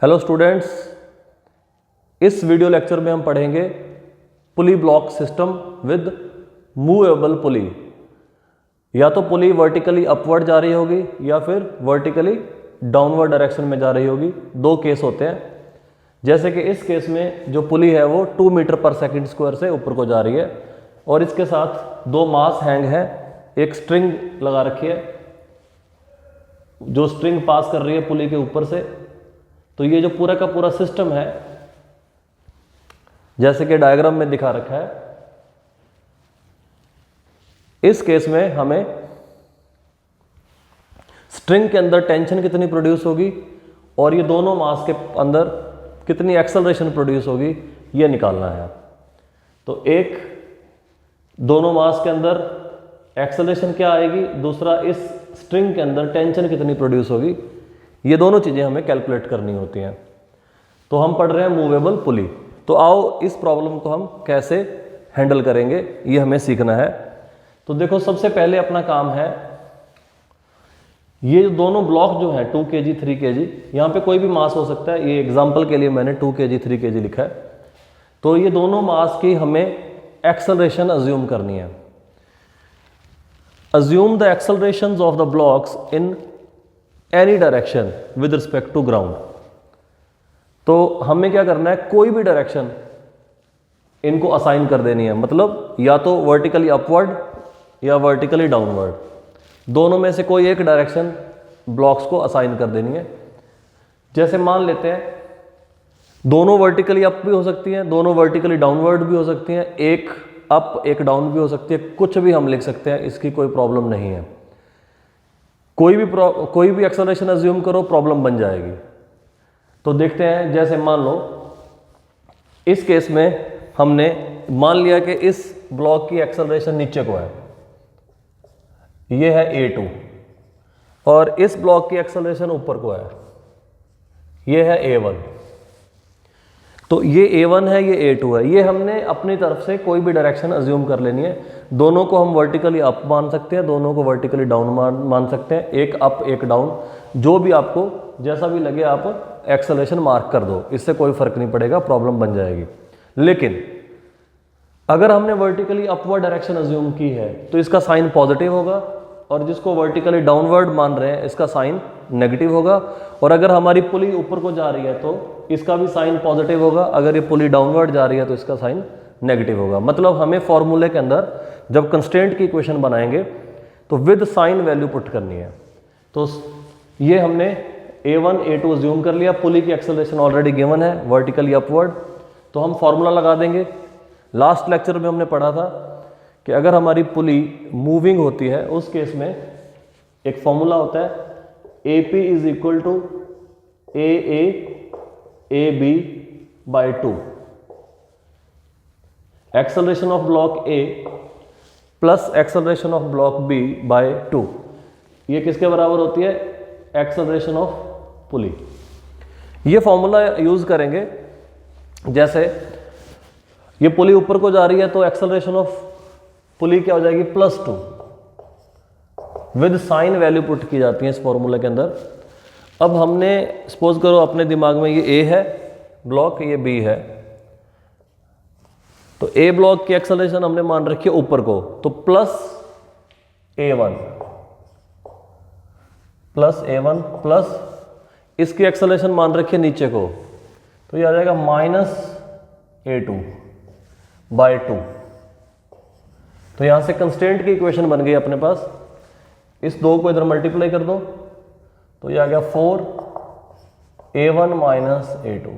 Hello students, इस video lecture में हम पढ़ेंगे pulley block system with movable pulley. या तो पुली वर्टिकली अपवर्ड जा रही होगी या फिर वर्टिकली डाउनवर्ड डायरेक्शन में जा रही होगी। दो केस होते हैं। जैसे कि इस केस में जो पुली है वो 2 मीटर पर सेकंड स्क्वायर से ऊपर को जा रही है और इसके साथ दो मास हैंग है, एक स्ट्रिंग लगा रखी है जो स्ट्रिंग पास कर रही है पुली के ऊपर से। तो ये जो पूरा का पूरा सिस्टम है जैसे कि डायग्राम में दिखा रखा है, इस केस में हमें स्ट्रिंग के अंदर टेंशन कितनी प्रोड्यूस होगी और ये दोनों मास के अंदर कितनी एक्सेलरेशन प्रोड्यूस होगी ये निकालना है। तो एक दोनों मास के अंदर एक्सेलरेशन क्या आएगी, दूसरा इस स्ट्रिंग के अंदर टेंशन कितनी प्रोड्यूस होगी, ये दोनों चीजें हमें कैलकुलेट करनी होती हैं। तो हम पढ़ रहे हैं मूवेबल पुली। तो आओ इस प्रॉब्लम को हम कैसे हैंडल करेंगे ये हमें सीखना है। तो देखो, सबसे पहले अपना काम है, ये दोनों ब्लॉक जो है 2 kg 3 kg, यहाँ पे कोई भी मास हो सकता है। ये एग्जांपल के लिए मैंने 2 kg 3 kg लिखा है। तो ये दोनों मास की हमें एक्सेलरेशन अज्यूम करनी है। Assume the accelerations of the blocks in any direction with respect to ground. तो हमें क्या करना है, कोई भी डायरेक्शन इनको असाइन कर देनी है। मतलब या तो वर्टिकली अपवर्ड या वर्टिकली डाउनवर्ड, दोनों में से कोई एक डायरेक्शन ब्लॉक्स को असाइन कर देनी है। जैसे मान लेते हैं दोनों वर्टिकली अप भी हो सकती हैं, दोनों वर्टिकली डाउनवर्ड भी हो सकती हैं, एक अप एक डाउन भी हो सकती है, कुछ भी हम लिख सकते हैं, इसकी कोई प्रॉब्लम नहीं है। कोई भी एक्सेलरेशन अज्यूम करो, प्रॉब्लम बन जाएगी। तो देखते हैं, जैसे मान लो इस केस में हमने मान लिया कि इस ब्लॉक की एक्सेलरेशन नीचे को है, ये है A2, और इस ब्लॉक की एक्सेलरेशन ऊपर को है, ये है A1। तो ये A1 है, ये A2 है। ये हमने अपनी तरफ से कोई भी डायरेक्शन अज्यूम कर लेनी है। दोनों को हम वर्टिकली अप मान सकते हैं, दोनों को वर्टिकली डाउन मान सकते हैं, एक अप एक डाउन, जो भी आपको जैसा भी लगे आप एक्सेलरेशन मार्क कर दो, इससे कोई फर्क नहीं पड़ेगा, प्रॉब्लम बन जाएगी। लेकिन अगर हमने वर्टिकली अपवर्ड डायरेक्शन अज्यूम की है तो इसका साइन पॉजिटिव होगा, और जिसको वर्टिकली डाउनवर्ड मान रहे हैं इसका साइन नेगेटिव होगा। और अगर हमारी पुली ऊपर को जा रही है तो इसका भी साइन पॉजिटिव होगा, अगर ये पुली डाउनवर्ड जा रही है तो इसका साइन नेगेटिव होगा। मतलब हमें फॉर्मूले के अंदर जब कंस्ट्रेंट की इक्वेशन बनाएंगे तो विद साइन वैल्यू पुट करनी है। तो ये हमने A1 A2 अज्यूम कर लिया, पुली की एक्सेलरेशन ऑलरेडी गिवन है वर्टिकली अपवर्ड। तो हम फॉर्मूला लगा देंगे। लास्ट लेक्चर में हमने पढ़ा था कि अगर हमारी पुली मूविंग होती है उस केस में एक फॉर्मूला होता है, AP is equal to AA AB by 2। Acceleration of block A plus acceleration of block B by 2, ये किसके बराबर होती है, एक्सेलरेशन ऑफ पुली। ये फॉर्मूला यूज करेंगे। जैसे ये पुली ऊपर को जा रही है तो एक्सेलरेशन ऑफ पुली क्या हो जाएगी, +2। विद साइन वैल्यू पुट की जाती है इस फॉर्मूले के अंदर। अब हमने सपोज करो अपने दिमाग में ये A है ब्लॉक, ये B है, तो A ब्लॉक की एक्सेलरेशन हमने मान रखी है ऊपर को, तो +A1 प्लस इसकी एक्सेलरेशन मान रखी है नीचे को, तो ये आ जाएगा -A2 बाई 2। तो यहां से कंस्ट्रेंट की इक्वेशन बन गई अपने पास। इस दो को इधर मल्टीप्लाई कर दो तो ये आ गया 4A1 - A2।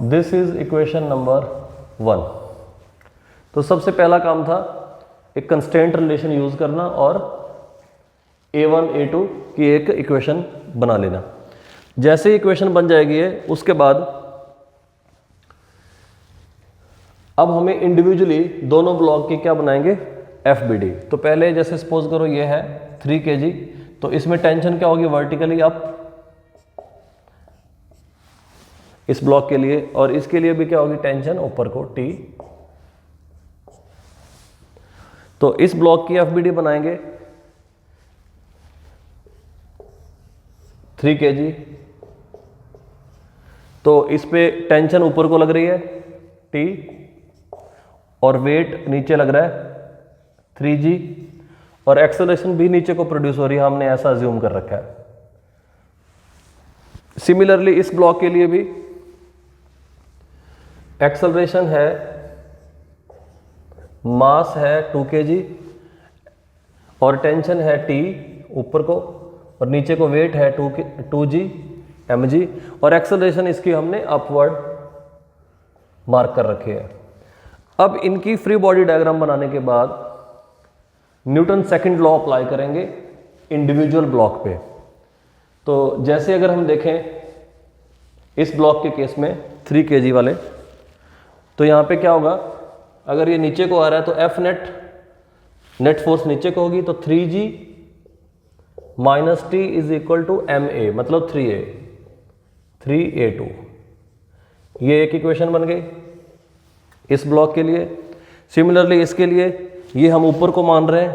This is equation number 1। तो सबसे पहला काम था एक कंस्ट्रेंट रिलेशन यूज करना और A1 A2 की एक इक्वेशन बना लेना। जैसे इक्वेशन बन जाएगी है, उसके बाद अब हमें इंडिविजुअली दोनों ब्लॉक की क्या बनाएंगे, FBD। तो पहले जैसे सपोज करो ये है 3 kg, तो इसमें टेंशन क्या होगी, वर्टिकली अप इस ब्लॉक के लिए, और इसके लिए भी क्या होगी, टेंशन ऊपर को T। तो इस ब्लॉक की FBD बनाएंगे 3 kg तो इस पे टेंशन ऊपर को लग रही है T और वेट नीचे लग रहा है 3g और एक्सेलरेशन भी नीचे को प्रोड्यूस हो रही है, हमने ऐसा अज्यूम कर रखा है। सिमिलरली इस ब्लॉक के लिए भी एक्सेलरेशन है, मास है 2 kg और टेंशन है T ऊपर को और नीचे को वेट है 2g mg और एक्सेलरेशन इसकी हमने अपवर्ड मार्क कर रखी है। अब इनकी फ्री बॉडी डायग्राम बनाने के बाद न्यूटन सेकंड लॉ अप्लाई करेंगे इंडिविजुअल ब्लॉक पे। तो जैसे अगर हम देखें इस ब्लॉक के केस में 3 kg वाले, तो यहाँ पे क्या होगा, अगर ये नीचे को आ रहा है तो F नेट फोर्स नीचे को होगी, तो 3g minus T is equal to ma, मतलब 3a2। ये एक इक्वेशन बन गई इस ब्लॉक के लिए। सिमिलरली इसके लिए ये हम ऊपर को मान रहे हैं,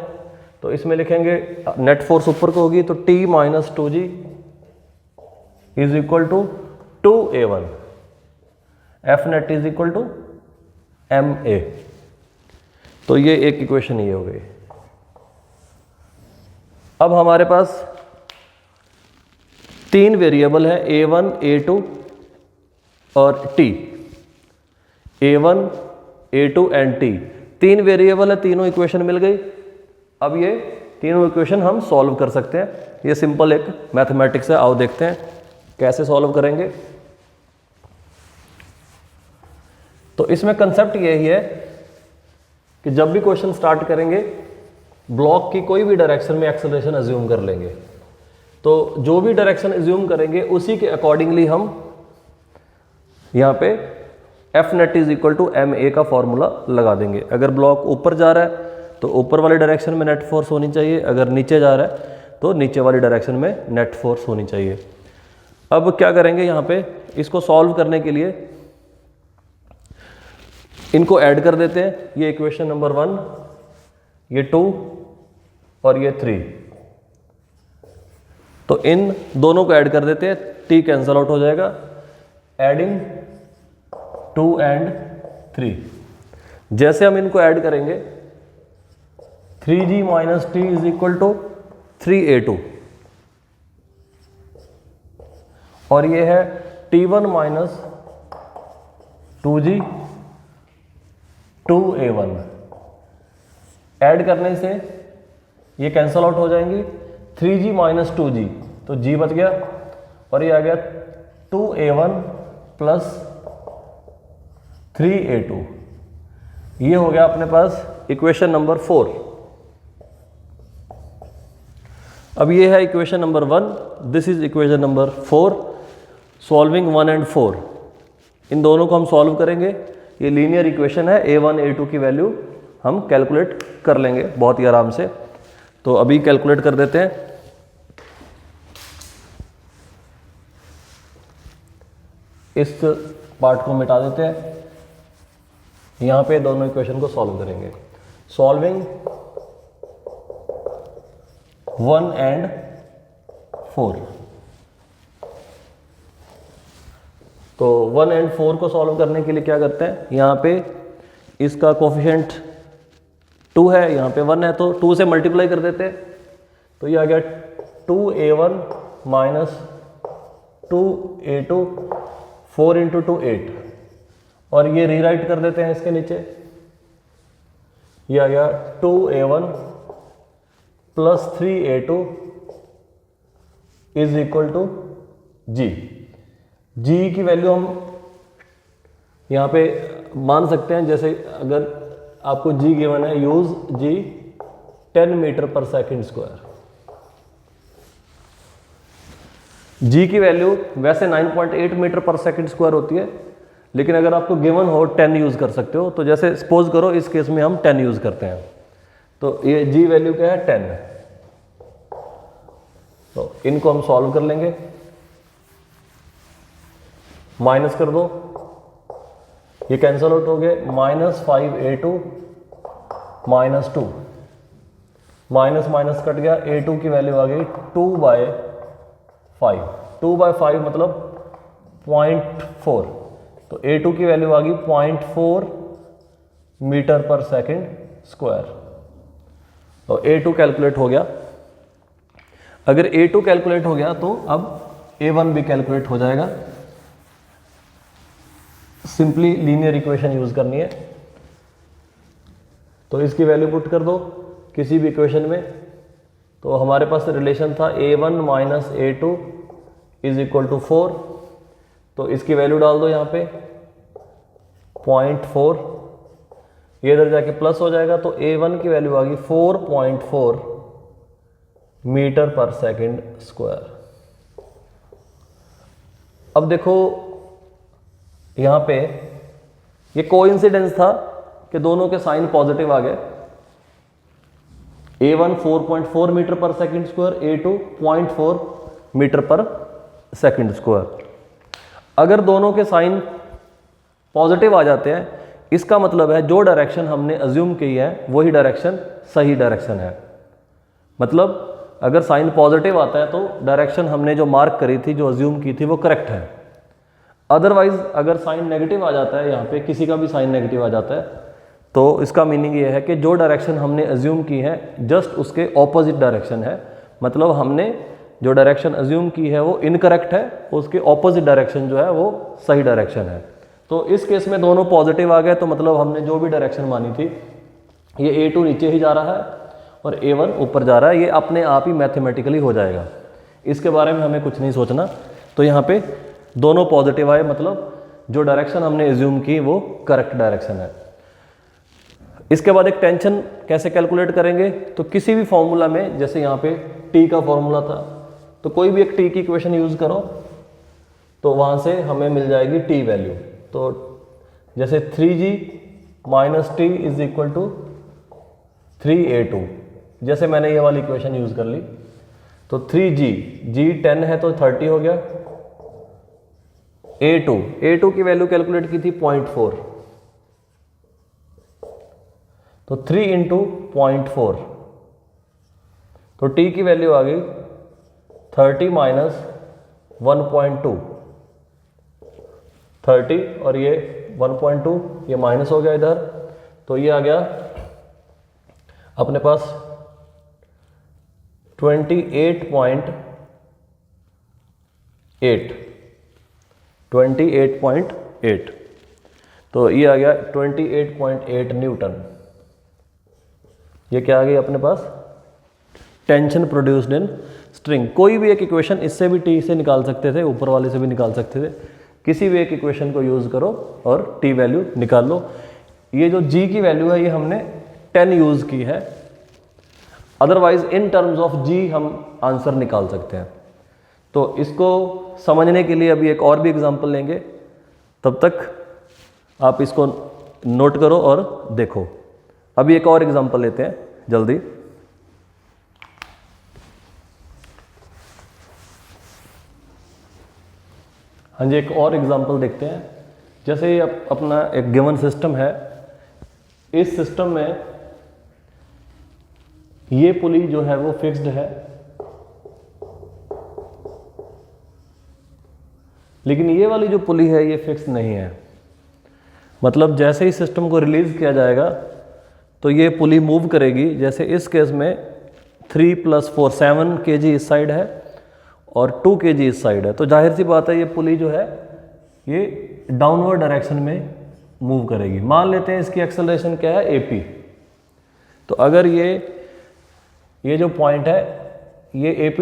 तो इसमें लिखेंगे नेट फोर्स ऊपर को होगी, तो T minus 2g is equal to 2a1, F net is equal to ma। तो ये एक इक्वेशन ये हो गई। अब हमारे पास 3 वेरिएबल है a1, a2 और t, a1, a2 and t। 3 variable है, तीनों इक्वेशन मिल गई। अब ये तीनों इक्वेशन हम सॉल्व कर सकते हैं। ये सिंपल एक मैथमेटिक्स है, आओ देखते हैं कैसे सॉल्व करेंगे। तो इसमें कंसेप्ट यही है कि जब भी क्वेश्चन स्टार्ट करेंगे ब्लॉक की कोई भी डायरेक्शन में एक्सेलरेशन अज्यूम कर लेंगे। तो जो भी डायरेक्शन अज्यूम करेंगे उसी के अकॉर्डिंगली हम यहाँ पे F net is equal to ma का फॉर्मूला लगा देंगे। अगर ब्लॉक ऊपर जा रहा है तो ऊपर वाली डायरेक्शन में नेट फोर्स होनी चाहिए, अगर नीचे जा रहा है तो नीचे वाली डायरेक्शन में नेट फोर्स होनी चाहिए। अब क्या करेंगे, यहाँ पे इसको सॉल्व करने के लिए इनको ऐड कर देते हैं। ये इक्वेशन नंबर 1, ये 2 और ये 3, तो इन दोनों को ऐड कर देते हैं, t कैंसल आउट हो जाएगा। एडिंग 2 एंड 3, जैसे हम इनको ऐड करेंगे 3g minus T is equal to 3a2 और ये है t1 minus 2g 2a1। Add करने से ये कैंसल आउट हो जाएंगी, 3g माइनस 2g तो g बच गया और ये आ गया 2a1 प्लस 3a2। ये हो गया अपने पास इक्वेशन नंबर 4। अब ये है equation number 1, this is equation number 4। Solving 1 and 4, इन दोनों को हम सॉल्व करेंगे। ये लीनियर इक्वेशन है, a1 a2 की वैल्यू हम कैलकुलेट कर लेंगे बहुत ही आराम से। तो अभी कैलकुलेट कर देते हैं। इस पार्ट को मिटा देते हैं, यहाँ पे दोनों इक्वेशन को सॉल्व करेंगे। सॉल्विंग 1 एंड 4, तो 1 एंड 4 को सॉल्व करने के लिए क्या करते हैं, यहाँ पे इसका कोफिशिएंट 2 है, यहाँ पे 1 है, तो 2 से मल्टीप्लाई कर देते हैं। तो ये आ गया 2a1 माइनस 2a2, 4 इंटू 2 8, और ये रीराइट कर देते हैं इसके नीचे। ये आ गया 2a1 plus 3a2 is equal to g। g की वैल्यू हम यहाँ पे मान सकते हैं, जैसे अगर आपको g गिवन है, यूज g 10 मीटर पर सेकेंड स्क्वायर। g की वैल्यू वैसे 9.8 मीटर पर सेकेंड स्क्वायर होती है, लेकिन अगर आपको गिवन हो 10 यूज कर सकते हो। तो जैसे सपोज करो इस केस में हम 10 यूज करते हैं, तो ये g वैल्यू क्या है, 10 है। तो इनको हम सॉल्व कर लेंगे, माइनस कर दो, ये कैंसल आउट हो गए, minus 5a2 minus 2, minus minus cut गया, a2 की वैल्यू आ गई 2/5। 2/5 मतलब 0.4, तो A2 की वैल्यू आ गई 0.4 मीटर पर सेकंड स्क्वायर। तो A2 कैलकुलेट हो गया। अगर A2 कैलकुलेट हो गया तो अब A1 भी कैलकुलेट हो जाएगा। सिंपली लीनियर इक्वेशन यूज करनी है, तो इसकी वैल्यू पुट कर दो किसी भी इक्वेशन में। तो हमारे पास रिलेशन था A1 minus A2 is equal to 4, तो इसकी वैल्यू डाल दो यहाँ पे 0.4, ये इधर जाके प्लस हो जाएगा, तो A1 की वैल्यू आ गई 4.4 मीटर पर सेकंड स्क्वायर। अब देखो यहाँ पे ये कोइंसिडेंस था कि दोनों के साइन पॉजिटिव आ गए। A1 4.4 मीटर पर सेकंड स्क्वायर, A2 0.4 मीटर पर सेकंड स्क्वायर। अगर दोनों के साइन पॉजिटिव आ जाते हैं, इसका मतलब है जो डायरेक्शन हमने अज्यूम की है वही डायरेक्शन सही डायरेक्शन है। मतलब अगर साइन पॉजिटिव आता है तो डायरेक्शन हमने जो मार्क करी थी, जो अज्यूम की थी, वो करेक्ट है। अदरवाइज अगर साइन नेगेटिव आ जाता है, यहाँ पे किसी का भी साइन नेगेटिव आ जाता है, तो इसका मीनिंग ये है कि जो डायरेक्शन हमने अज्यूम की है जस्ट उसके ऑपोजिट डायरेक्शन है। मतलब हमने जो डायरेक्शन अज्यूम की है वो इनकरेक्ट है, उसके ऑपोजिट डायरेक्शन जो है वो सही डायरेक्शन है। तो इस केस में दोनों पॉजिटिव आ गए, तो मतलब हमने जो भी डायरेक्शन मानी थी, ये A2 नीचे ही जा रहा है और A1 ऊपर जा रहा है, ये अपने आप ही मैथमेटिकली हो जाएगा। इसके बारे में हमें कुछ नहीं सोचना। तो यहाँ पे दोनों पॉजिटिव आए, मतलब जो डायरेक्शन हमने एज्यूम की वो करेक्ट डायरेक्शन है। इसके बाद एक टेंशन कैसे कैलकुलेट करेंगे, तो किसी भी फॉर्मूला में, जैसे यहाँ पे T का फॉर्मूला था, तो कोई भी एक T की इक्वेशन यूज करो तो वहाँ से हमें मिल जाएगी T वैल्यू। तो जैसे 3G minus T is equal to 3A2, जैसे मैंने ये वाली इक्वेशन यूज कर ली, तो 3G, G 10 है तो 30 हो गया। A2 की वैल्यू कैलकुलेट की थी 0.4, तो 3 इंटू 0.4, तो T की वैल्यू आ गई 30 माइनस 1.2, 30 और ये 1.2, ये माइनस हो गया इधर, तो ये आ गया अपने पास 28.8, तो ये आ गया 28.8 न्यूटन। ये क्या आ गई अपने पास, टेंशन प्रोड्यूस्ड इन स्ट्रिंग। कोई भी एक इक्वेशन, इससे भी T से निकाल सकते थे, ऊपर वाले से भी निकाल सकते थे, किसी भी एक इक्वेशन को यूज करो और T वैल्यू निकाल लो। ये जो G की वैल्यू है ये हमने 10 यूज की है, otherwise in terms of G हम आंसर निकाल सकते हैं। तो इसको समझने के लिए अभी एक और भी एग्जांपल लेंगे, तब तक आप इसको नोट करो और देखो। अभी एक और एग्जांपल लेते हैं जल्दी। हाँ जी, एक और एग्जांपल देखते हैं। जैसे ये अपना एक गिवन सिस्टम है, इस सिस्टम में ये पुली जो है वो फिक्स्ड है, लेकिन ये वाली जो पुली है ये फिक्स नहीं है। मतलब जैसे ही सिस्टम को रिलीज किया जाएगा तो ये पुली मूव करेगी। जैसे इस केस में 3 + 4 7 kg इस साइड है और 2 kg इस साइड है, तो जाहिर सी बात है ये पुली जो है ये डाउनवर्ड डायरेक्शन में मूव करेगी। मान लेते हैं इसकी एक्सेलरेशन क्या है, AP। तो अगर ये जो पॉइंट है ये AP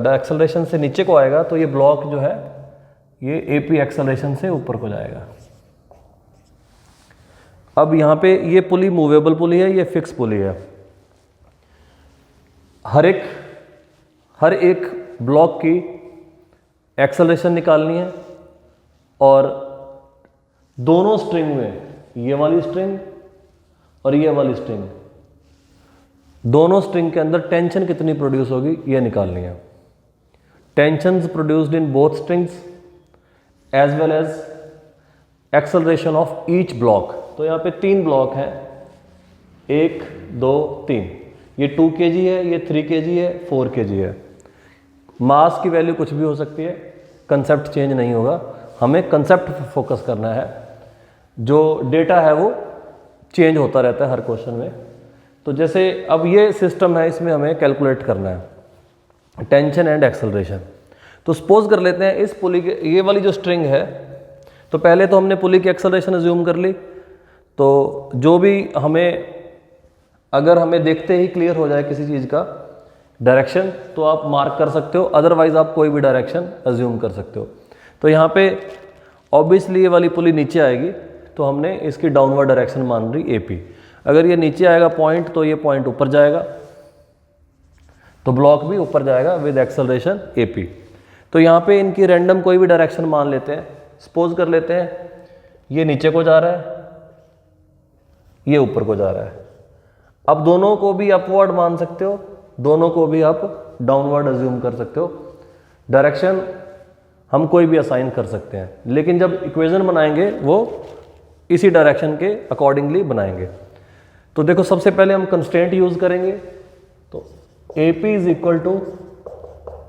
एक्सेलरेशन से नीचे को आएगा, तो ये ब्लॉक जो है ये AP एक्सेलरेशन से ऊपर को जाएगा। अब यहाँ पे ये पुली मूवेबल पुली है, ये फिक्स पुली है। हर एक ब्लॉक की एक्सेलरेशन निकालनी है और दोनों स्ट्रिंग में, ये वाली स्ट्रिंग और ये वाली स्ट्रिंग, दोनों स्ट्रिंग के अंदर टेंशन कितनी प्रोड्यूस होगी ये निकालनी है। Tensions produced in both strings as well as acceleration of each block. तो यहाँ पे 3 ब्लॉक हैं, 1 2 3, ये 2 kg है, ये 3 kg है, 4 kg है। मास की वैल्यू कुछ भी हो सकती है, कंसेप्ट चेंज नहीं होगा। हमें कंसेप्ट फोकस करना है, जो डेटा है वो चेंज होता रहता है हर क्वेश्चन में। तो जैसे अब ये सिस्टम है, इसमें हमें कैलकुलेट करना है टेंशन एंड एक्सेलरेशन। तो सपोज कर लेते हैं इस पुली के, ये वाली जो स्ट्रिंग है, तो पहले तो हमने पुली की एक्सेलरेशन अज्यूम कर ली। तो जो भी अगर हमें देखते ही क्लियर हो जाए किसी चीज़ का डायरेक्शन, तो आप मार्क कर सकते हो, अदरवाइज आप कोई भी डायरेक्शन अज्यूम कर सकते हो। तो यहाँ पे ऑब्वियसली ये वाली पुली नीचे आएगी, तो हमने इसकी डाउनवर्ड डायरेक्शन मान ली AP। अगर ये नीचे आएगा पॉइंट, तो ये पॉइंट ऊपर जाएगा, तो ब्लॉक भी ऊपर जाएगा विद एक्सेलरेशन AP। तो यहाँ पे इनकी रैंडम कोई भी डायरेक्शन मान लेते हैं। सपोज कर लेते हैं ये नीचे को जा रहा है, ये ऊपर को जा रहा है। अब दोनों को भी अपवर्ड मान सकते हो, दोनों को भी आप डाउनवर्ड अज्यूम कर सकते हो। डायरेक्शन हम कोई भी असाइन कर सकते हैं, लेकिन जब इक्वेशन बनाएंगे वो इसी डायरेक्शन के अकॉर्डिंगली बनाएंगे। तो देखो सबसे पहले हम कंस्ट्रेंट यूज करेंगे, तो AP is equal to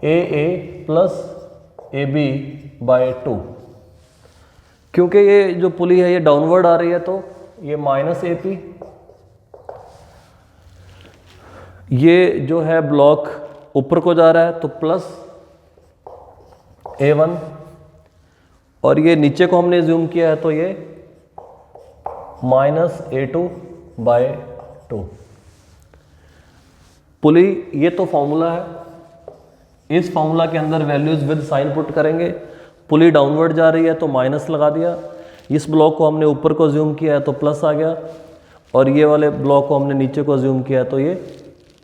AA plus AB by 2। क्योंकि ये जो पुली है ये डाउनवर्ड आ रही है, तो ये माइनस AP, ये जो है ब्लॉक ऊपर को जा रहा है तो प्लस A1, और ये नीचे को हमने ज्यूम किया है तो ये माइनस A2 बाय 2। पुली, ये तो फॉर्मूला है, इस फॉर्मूला के अंदर वैल्यूज विद साइन पुट करेंगे। पुली डाउनवर्ड जा रही है तो माइनस लगा दिया, इस ब्लॉक को हमने ऊपर को ज्यूम किया है तो प्लस आ गया, और ये वाले ब्लॉक को हमने नीचे को ज्यूम किया है तो ये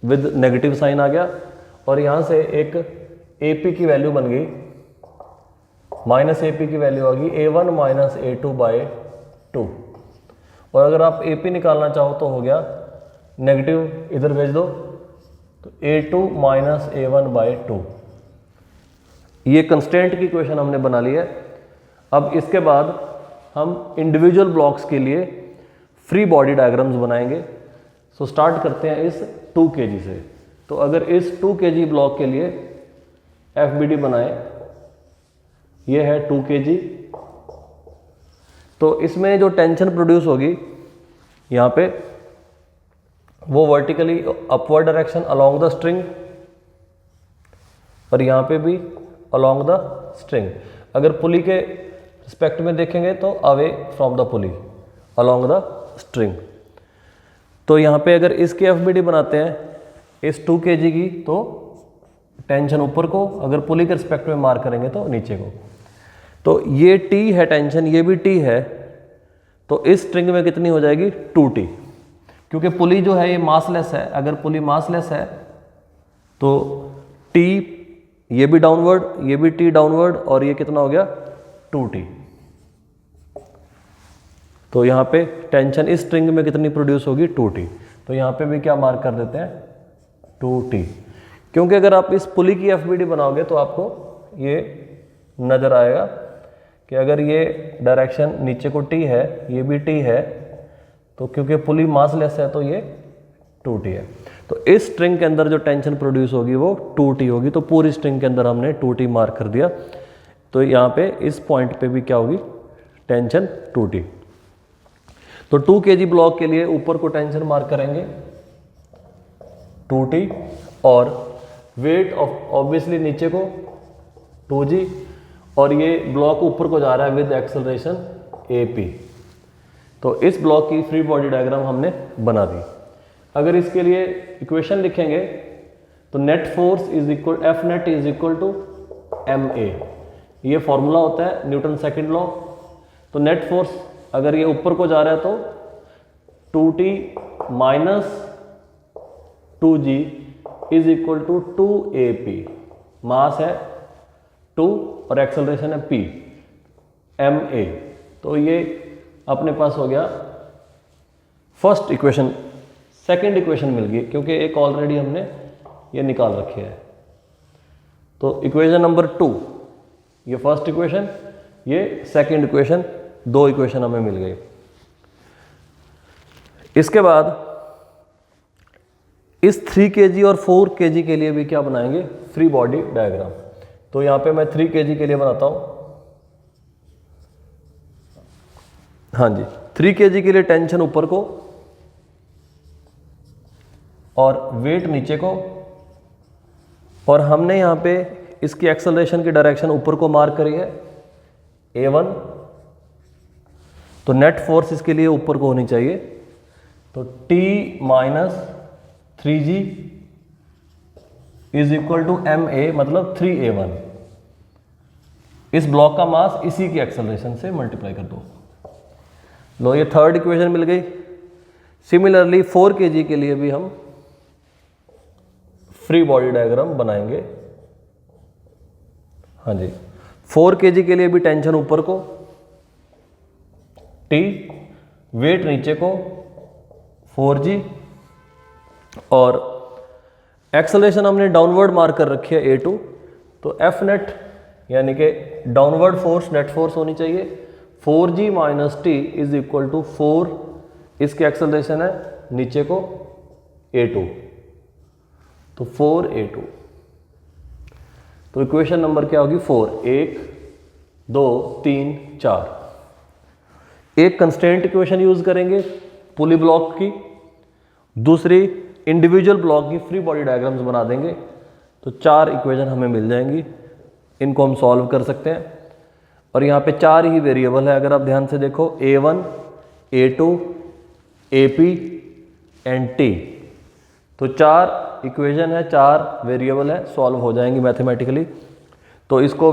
विद नेगेटिव साइन आ गया। और यहाँ से एक AP की वैल्यू बन गई, माइनस AP की वैल्यू आ गई A1 माइनस A2 बाय 2। और अगर आप AP निकालना चाहो तो हो गया नेगेटिव, इधर भेज दो, तो A2 माइनस A1 बाय 2। ये कंस्टेंट की इक्वेशन हमने बना ली है। अब इसके बाद हम इंडिविजुअल ब्लॉक्स के लिए फ्री बॉडी डायग्राम्स बनाएंगे। सो स्टार्ट करते हैं इस 2 kg से। तो अगर इस 2 kg ब्लॉक के लिए FBD बनाए, ये है 2 kg, तो इसमें जो टेंशन प्रोड्यूस होगी यहाँ पे, वो vertically upward direction along the string, और यहाँ पे भी अलोंग द स्ट्रिंग। अगर पुली के रिस्पेक्ट में देखेंगे तो away from the pulley along the string. तो यहाँ पे अगर इसकी FBD बनाते हैं इस 2 kg की, तो टेंशन ऊपर को, अगर पुली के रिस्पेक्ट में मार्क करेंगे तो नीचे को। तो ये T है टेंशन, ये भी T है, तो इस स्ट्रिंग में कितनी हो जाएगी 2T, क्योंकि पुली जो है ये मासलेस है। अगर पुली मासलेस है तो T, ये भी डाउनवर्ड, ये भी T डाउनवर्ड, और ये कितना हो गया 2T। तो यहाँ पे टेंशन इस स्ट्रिंग में कितनी प्रोड्यूस होगी 2T। तो यहाँ पे भी क्या मार्क कर देते हैं 2T, क्योंकि अगर आप इस पुली की FBD बनाओगे तो आपको ये नज़र आएगा कि अगर ये डायरेक्शन नीचे को T है, ये भी T है, तो क्योंकि पुली मासलेस है तो ये 2T है। तो इस स्ट्रिंग के अंदर जो टेंशन प्रोड्यूस होगी वो 2T होगी। तो पूरी स्ट्रिंग के अंदर हमने 2T मार्क कर दिया। तो यहाँ पे इस पॉइंट पे भी क्या होगी टेंशन 2T। तो 2 kg ब्लॉक के लिए ऊपर को टेंशन मार्क करेंगे 2T, और वेट ऑब्वियसली नीचे को 2G, और ये ब्लॉक ऊपर को जा रहा है विद एक्सेलरेशन AP। तो इस ब्लॉक की फ्री बॉडी डायग्राम हमने बना दी। अगर इसके लिए इक्वेशन लिखेंगे तो net force is equal F net is equal to MA, ये फॉर्मूला होता है न्यूटन सेकंड लॉ। तो नेट फोर्स अगर ये ऊपर को जा रहा है तो 2T minus 2G is equal to 2AP। Mass है 2 और एक्सेलरेशन है P, MA। तो ये अपने पास हो गया फर्स्ट इक्वेशन। सेकंड इक्वेशन मिल गई क्योंकि एक ऑलरेडी हमने ये निकाल रखी है। तो इक्वेशन नंबर 2, ये फर्स्ट इक्वेशन, ये सेकंड इक्वेशन, 2 इक्वेशन हमें मिल गई। इसके बाद इस 3 kg और 4 kg के लिए भी क्या बनाएंगे फ्री बॉडी डायग्राम। तो यहाँ पे मैं 3 kg के लिए बनाता हूँ। हाँ जी, 3 kg के लिए टेंशन ऊपर को और वेट नीचे को, और हमने यहाँ पे इसकी एक्सेलरेशन की डायरेक्शन ऊपर को मार्क करी है A1, तो नेट फोर्स इसके लिए ऊपर को होनी चाहिए, तो T minus 3G is equal to MA, मतलब 3A1। इस ब्लॉक का मास इसी की एक्सेलरेशन से मल्टीप्लाई कर दो। लो, ये थर्ड इक्वेशन मिल गई। सिमिलरली 4 kg के लिए भी हम फ्री बॉडी डायग्राम बनाएंगे। हाँ जी, 4 kg के लिए भी टेंशन ऊपर को, T, वेट नीचे को 4G, और एक्सेलरेशन हमने डाउनवर्ड मार्क कर रखी है A2, तो F नेट यानी कि डाउनवर्ड फोर्स नेट फोर्स होनी चाहिए 4G minus T is equal to 4, इसकी एक्सेलरेशन है नीचे को A2, तो 4A2। तो इक्वेशन नंबर क्या होगी 4, 1 2 3 4। एक कंस्ट्रेंट इक्वेशन यूज करेंगे पुली ब्लॉक की, दूसरी इंडिविजुअल ब्लॉक की फ्री बॉडी डायग्राम्स बना देंगे, तो 4 इक्वेशन हमें मिल जाएंगी। इनको हम सॉल्व कर सकते हैं, और यहाँ पे 4 ही वेरिएबल है। अगर आप ध्यान से देखो, A1, A2, AP and T, तो 4 इक्वेशन है, 4 वेरिएबल है, सॉल्व हो जाएंगी मैथमेटिकली। तो इसको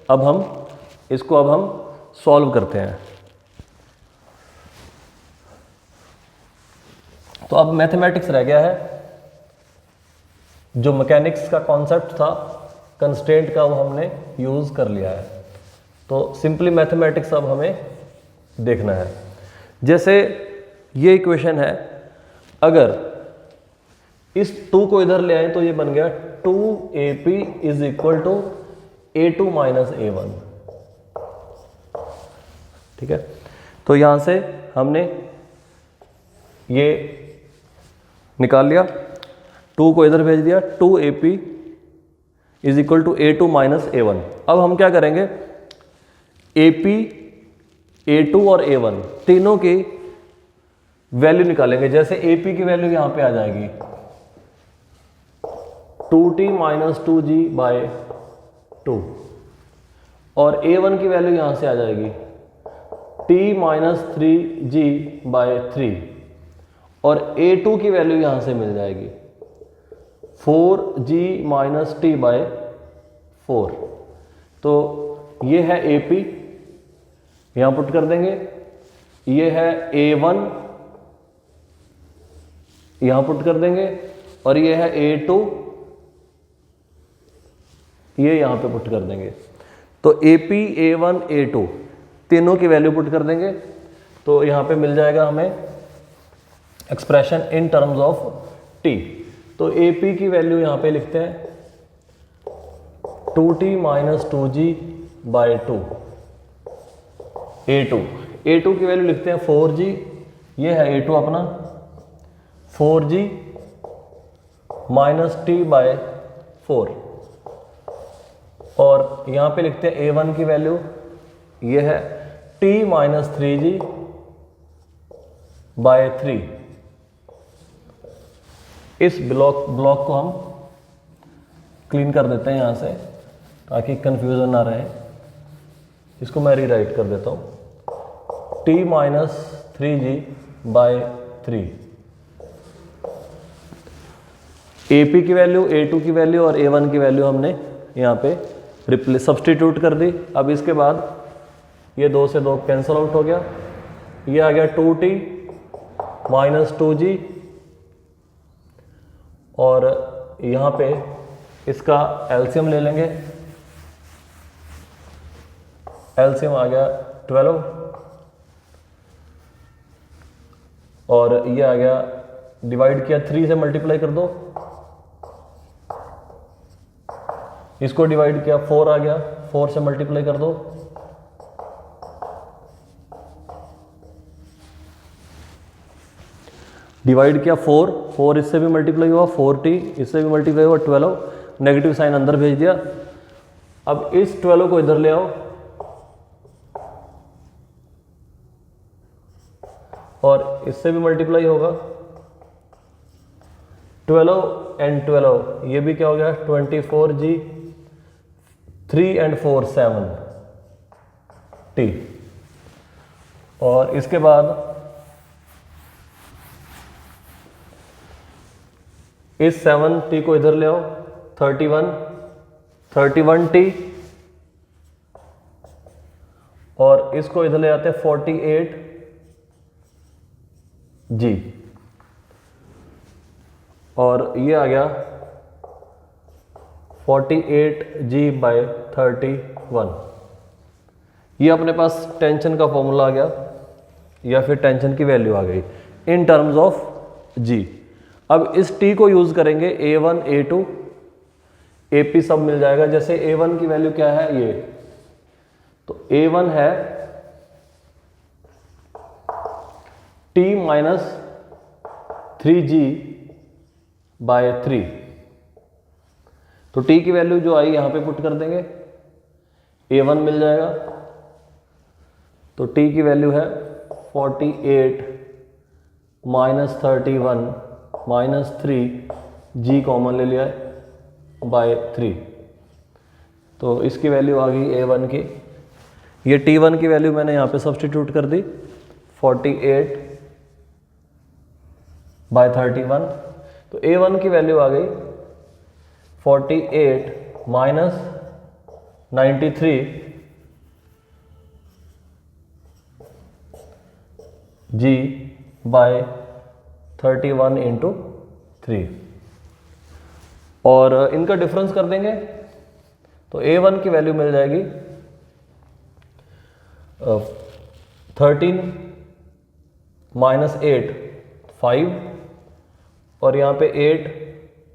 अब हम सॉल्व करते हैं। तो अब मैथमेटिक्स रह गया है, जो मैकेनिक्स का कॉन्सेप्ट था कंस्ट्रेंट का, वो हमने यूज़ कर लिया है। तो सिंपली मैथमेटिक्स अब हमें देखना है। जैसे ये इक्वेशन है, अगर इस 2 को इधर ले आए तो ये बन गया 2AP is equal to A2 minus A1। ठीक है, तो यहां से हमने ये निकाल लिया, 2 को इधर भेज दिया, 2AP is equal to A2 minus A1। अब हम क्या करेंगे, AP, A2 और A1 तीनों की वैल्यू निकालेंगे। जैसे AP की वैल्यू यहां पे आ जाएगी 2T माइनस 2G बाय 2, और A1 की वैल्यू यहां से आ जाएगी T माइनस 3G बाय 3, और A2 की वैल्यू यहां से मिल जाएगी 4G माइनस T बाय 4। तो ये है AP, यहां पुट कर देंगे, ये है A1 यहां पुट कर देंगे, और ये है A2, ये यहां पे पुट कर देंगे। तो AP, A1, A2 तीनों की वैल्यू पुट कर देंगे, तो यहां पे मिल जाएगा हमें expression in terms of T। तो AP की वैल्यू यहां पे लिखते हैं 2T minus 2G bye 2। A2 की वैल्यू लिखते हैं 4G, ये है A2 अपना, 4G माइनस T बाय 4, और यहां पे लिखते हैं A1 की वैल्यू, ये है T माइनस 3G बाय 3। इस ब्लॉक को हम क्लीन कर देते हैं यहां से, ताकि कंफ्यूजन ना रहे। इसको मैं रीराइट कर देता हूं, T minus 3G by 3। AP की वैल्यू, A2 की वैल्यू और A1 की वैल्यू हमने यहाँ पे सब्सटीट्यूट कर दी। अब इसके बाद ये 2 से 2 कैंसिल आउट हो गया, ये आ गया 2T माइनस 2G, और यहाँ पे इसका एलसीएम ले लेंगे, एलसीएम आ गया 12, और ये आ गया, डिवाइड किया 3 से मल्टीप्लाई कर दो, इसको डिवाइड किया 4 आ गया, 4 से मल्टीप्लाई कर दो, डिवाइड किया 4 इससे भी मल्टीप्लाई हुआ, 4T इससे भी मल्टीप्लाई हुआ 12, नेगेटिव साइन अंदर भेज दिया। अब इस 12 को इधर ले आओ, और इससे भी मल्टीप्लाई होगा 12 एंड 12, ये भी क्या हो गया 24G, 3 एंड 4 7T। और इसके बाद इस 7T को इधर ले आओ, 31T, और इसको इधर ले आते हैं 48G, और ये आ गया 48G/31। ये अपने पास टेंशन का फॉर्मूला आ गया या फिर टेंशन की वैल्यू आ गई इन टर्म्स ऑफ G। अब इस T को यूज करेंगे A1 A2 AP सब मिल जाएगा। जैसे A1 की वैल्यू क्या है, ये तो A1 है T माइनस 3G/3। तो T की वैल्यू जो आई यहां पे पुट कर देंगे, A1 मिल जाएगा। तो T की वैल्यू है 48 माइनस 31 माइनस 3G कॉमन ले लिया है /3। तो इसकी वैल्यू आ गई A1 की। ये T1 की वैल्यू मैंने यहाँ पे सब्स्टिट्यूट कर दी 48/31। तो A1 की वैल्यू आ गई 48 माइनस 93 G/31 इंटू 3, और इनका डिफरेंस कर देंगे तो A1 की वैल्यू मिल जाएगी 13 माइनस 8 5, और यहाँ पे 8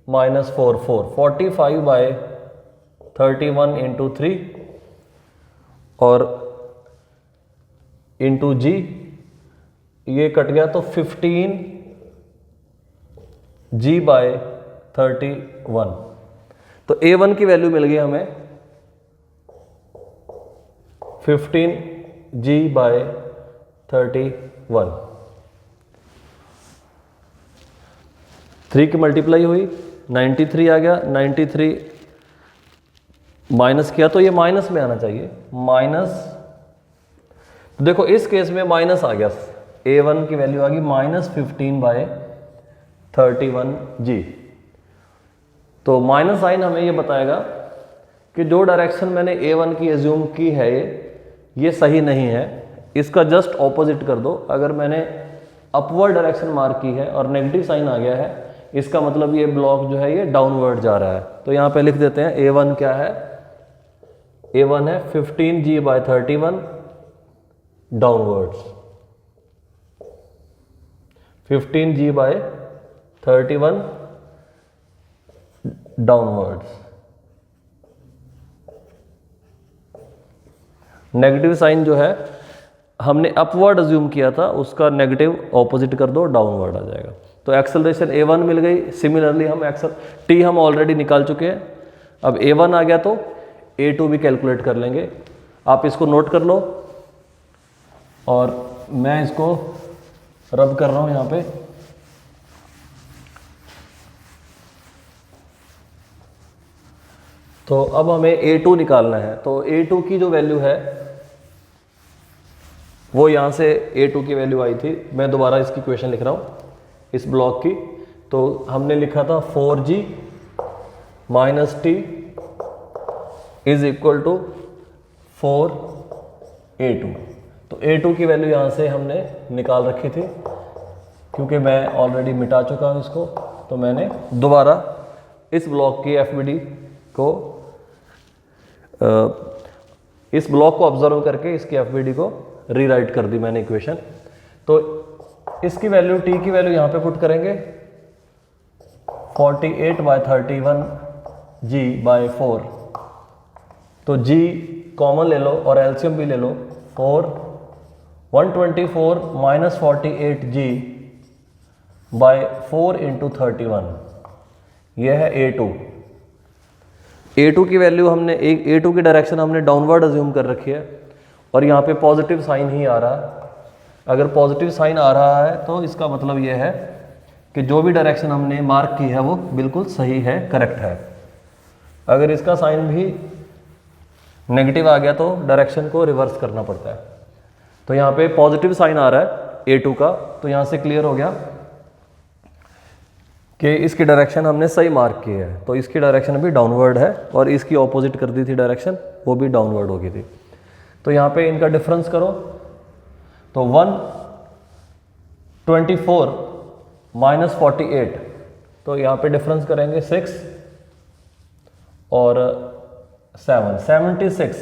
माइनस 4 4, 45/31 इंटू 3 और इंटू G, ये कट गया तो 15G/31। तो A1 की वैल्यू मिल गई हमें 15G/31। 3 की मल्टीप्लाई हुई 93 आ गया, 93 माइनस किया तो ये माइनस में आना चाहिए, माइनस। तो देखो इस केस में माइनस आ गया, A1 की वैल्यू आ गई -15/31G। तो माइनस साइन हमें ये बताएगा कि जो डायरेक्शन मैंने A1 की एज्यूम की है ये सही नहीं है, इसका जस्ट ऑपोजिट कर दो। अगर मैंने अपवर्ड डायरेक्शन मार्क की है और नेगेटिव साइन आ गया है, इसका मतलब ये ब्लॉक जो है ये डाउनवर्ड जा रहा है। तो यहाँ पे लिख देते हैं A1 क्या है, A1 है 15G/31 downwards, 15G/31 downwards. Negative sign जो है हमने अपवर्ड अज्यूम किया था, उसका नेगेटिव ऑपोजिट कर दो, डाउनवर्ड आ जाएगा। तो एक्सेलरेशन A1 मिल गई। सिमिलरली हम T हम ऑलरेडी निकाल चुके हैं, अब A1 आ गया तो A2 भी कैलकुलेट कर लेंगे। आप इसको नोट कर लो और मैं इसको रब कर रहा हूं यहाँ पे। तो अब हमें A2 निकालना है। तो A2 की जो वैल्यू है वो यहाँ से A2 की वैल्यू आई थी। मैं दोबारा इसकी इक्वेशन लिख रहा हूँ इस ब्लॉक की। तो हमने लिखा था 4G minus T is equal to 4A2। तो A2 की वैल्यू यहाँ से हमने निकाल रखी थी, क्योंकि मैं ऑलरेडी मिटा चुका हूँ इसको। तो मैंने दोबारा इस ब्लॉक की FBD को इस ब्लॉक को ऑब्जर्व करके इसकी FBD को रीराइट कर दी मैंने इक्वेशन। तो इसकी वैल्यू T की वैल्यू यहाँ पे पुट करेंगे 48/31 G/4। तो G कॉमन ले लो और एलसीएम भी ले लो। 124 माइनस 48G/4 इंटू 31, यह है A2। A2 की वैल्यू हमने A2 की डायरेक्शन हमने डाउनवर्ड अज्यूम कर रखी है और यहाँ पे पॉजिटिव साइन ही आ रहा है। अगर पॉजिटिव साइन आ रहा है तो इसका मतलब ये है कि जो भी डायरेक्शन हमने मार्क की है वो बिल्कुल सही है, करेक्ट है। अगर इसका साइन भी नेगेटिव आ गया तो डायरेक्शन को रिवर्स करना पड़ता है। तो यहाँ पे पॉजिटिव साइन आ रहा है A2 का, तो यहाँ से क्लियर हो गया कि इसकी डायरेक्शन हमने सही मार्क की है। तो इसकी डायरेक्शन भी डाउनवर्ड है और इसकी ऑपोजिट कर दी थी डायरेक्शन, वो भी डाउनवर्ड हो गई थी। तो यहाँ पे इनका डिफरेंस करो तो 124 माइनस 48, तो यहाँ पे डिफरेंस करेंगे 6 और 7, 76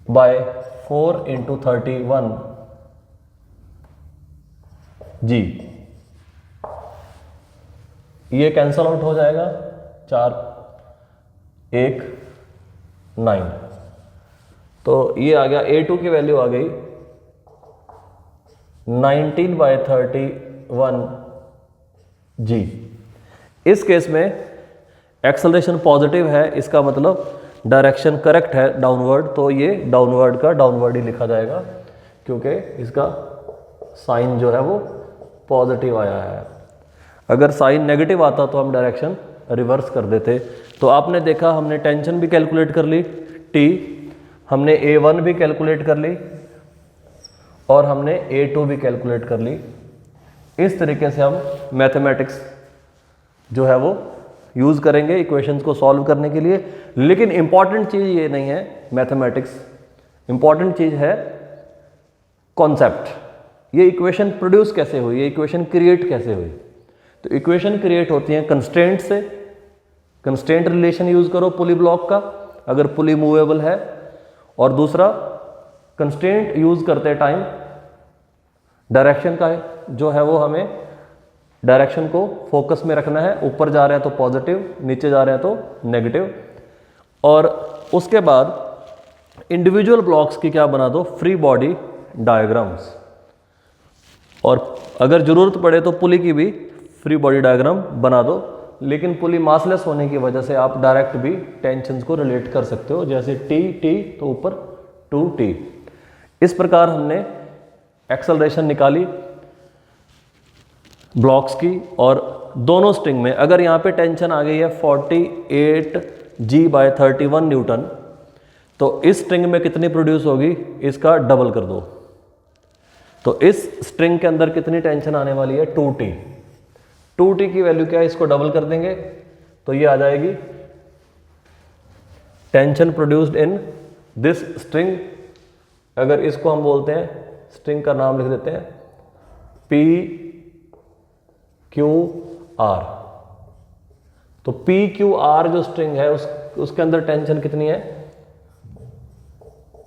बाय 4 इंटू 31 जी, ये कैंसल आउट हो जाएगा, 4 1 9, तो ये आ गया A2 की वैल्यू आ गई 19 बाय 31 जी। इस केस में एक्सेलरेशन पॉजिटिव है, इसका मतलब डायरेक्शन करेक्ट है डाउनवर्ड, तो ये डाउनवर्ड का डाउनवर्ड ही लिखा जाएगा क्योंकि इसका साइन जो है वो पॉजिटिव आया है। अगर साइन नेगेटिव आता तो हम डायरेक्शन रिवर्स कर देते। तो आपने देखा हमने टेंशन भी कैलकुलेट कर ली T, हमने A1 भी कैलकुलेट कर ली और हमने A2 भी कैलकुलेट कर ली। इस तरीके से हम मैथमेटिक्स जो है वो यूज़ करेंगे इक्वेशंस को सॉल्व करने के लिए। लेकिन इंपॉर्टेंट चीज़ ये नहीं है मैथमेटिक्स, इंपॉर्टेंट चीज़ है कॉन्सेप्ट। ये इक्वेशन प्रोड्यूस कैसे हुई, ये इक्वेशन क्रिएट कैसे हुई। तो इक्वेशन क्रिएट होती हैं कंस्ट्रेंट से, कंस्ट्रेंट रिलेशन यूज़ करो पुली ब्लॉक का अगर पुली मूवेबल है, और दूसरा कंस्ट्रेंट यूज़ करते टाइम डायरेक्शन का जो है वो हमें डायरेक्शन को फोकस में रखना है, ऊपर जा रहे हैं तो पॉजिटिव, नीचे जा रहे हैं तो नेगेटिव। और उसके बाद इंडिविजुअल ब्लॉक्स की क्या बना दो, फ्री बॉडी डायग्राम्स, और अगर ज़रूरत पड़े तो पुली की भी फ्री बॉडी डायग्राम बना दो। लेकिन पुली मासलेस होने की वजह से आप डायरेक्ट भी टेंशन्स को रिलेट कर सकते हो, जैसे T तो ऊपर 2T। इस प्रकार हमने एक्सेलरेशन निकाली ब्लॉक्स की, और दोनों स्ट्रिंग में अगर यहाँ पे टेंशन आ गई है 48 G बाय 31 न्यूटन, तो इस स्ट्रिंग में कितनी प्रोड्यूस होगी, इसका डबल कर दो। तो इस स्ट्रिंग के अंदर कितनी टेंशन आने वाली है, 2T। 2T की वैल्यू क्या है, इसको डबल कर देंगे तो ये आ जाएगी tension produced in this string. अगर इसको हम बोलते हैं, स्ट्रिंग का नाम लिख देते हैं PQR। तो PQR जो स्ट्रिंग है उसके अंदर टेंशन कितनी है,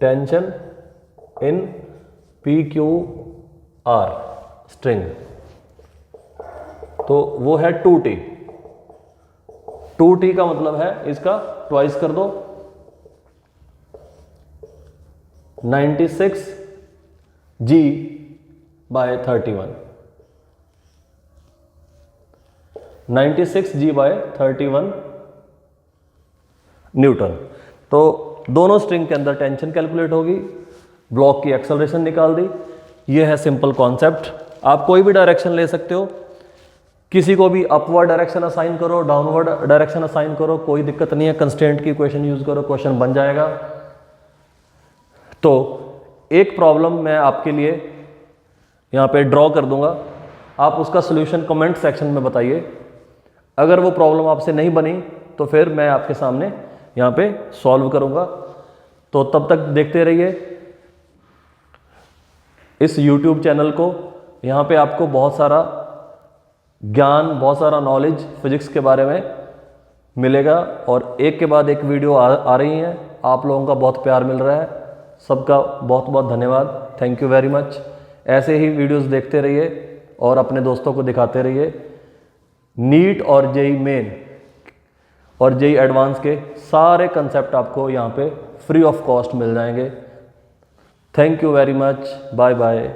टेंशन इन PQR स्ट्रिंग, तो वो है 2T। 2T का मतलब है इसका ट्वाइस कर दो, 96 G by 31, 96 G by 31 newton. तो दोनों स्ट्रिंग के अंदर टेंशन कैलकुलेट होगी, ब्लॉक की एक्सेलरेशन निकाल दी। ये है सिंपल कॉन्सेप्ट। आप कोई भी डायरेक्शन ले सकते हो, किसी को भी अपवर्ड डायरेक्शन असाइन करो, डाउनवर्ड डायरेक्शन असाइन करो, कोई दिक्कत नहीं है। कंस्ट्रेंट की इक्वेशन यूज करो, क्वेश्चन बन जाएगा। तो एक प्रॉब्लम मैं आपके लिए यहाँ पे ड्रॉ कर दूंगा, आप उसका सोल्यूशन कमेंट सेक्शन में बताइए। अगर वो प्रॉब्लम आपसे नहीं बनी तो फिर मैं आपके सामने यहाँ पे सॉल्व करूँगा। तो तब तक देखते रहिए इस YouTube चैनल को। यहाँ पे आपको बहुत सारा ज्ञान, बहुत सारा नॉलेज फिजिक्स के बारे में मिलेगा, और एक के बाद एक वीडियो आ रही हैं। आप लोगों का बहुत प्यार मिल रहा है, सबका बहुत बहुत धन्यवाद। Thank you very much. ऐसे ही वीडियोस देखते रहिए और अपने दोस्तों को दिखाते रहिए। नीट और जेई मेन और जेई एडवांस के सारे कंसेप्ट आपको यहाँ पे फ्री ऑफ कॉस्ट मिल जाएंगे। Thank you very much. Bye bye.